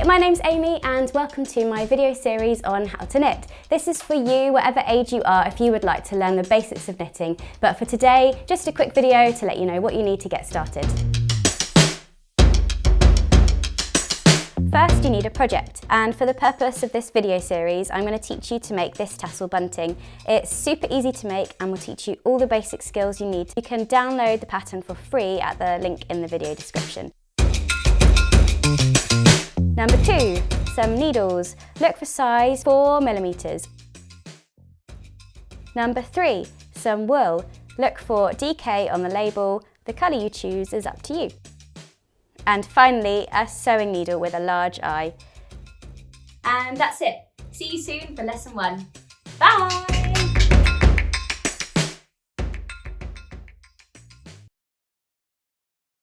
my name's Amy and welcome to my video series on how to knit. This is for you, whatever age you are, if you would like to learn the basics of knitting. But for today, just a quick video to let you know what you need to get started. First, you need a project, and for the purpose of this video series, I'm going to teach you to make this tassel bunting. It's super easy to make and will teach you all the basic skills you need. You can download the pattern for free at the link in the video description. Number 2, some needles. Look for size 4mm. Number 3, some wool. Look for DK on the label. The colour you choose is up to you. And finally, a sewing needle with a large eye. And that's it. See you soon for lesson 1. Bye!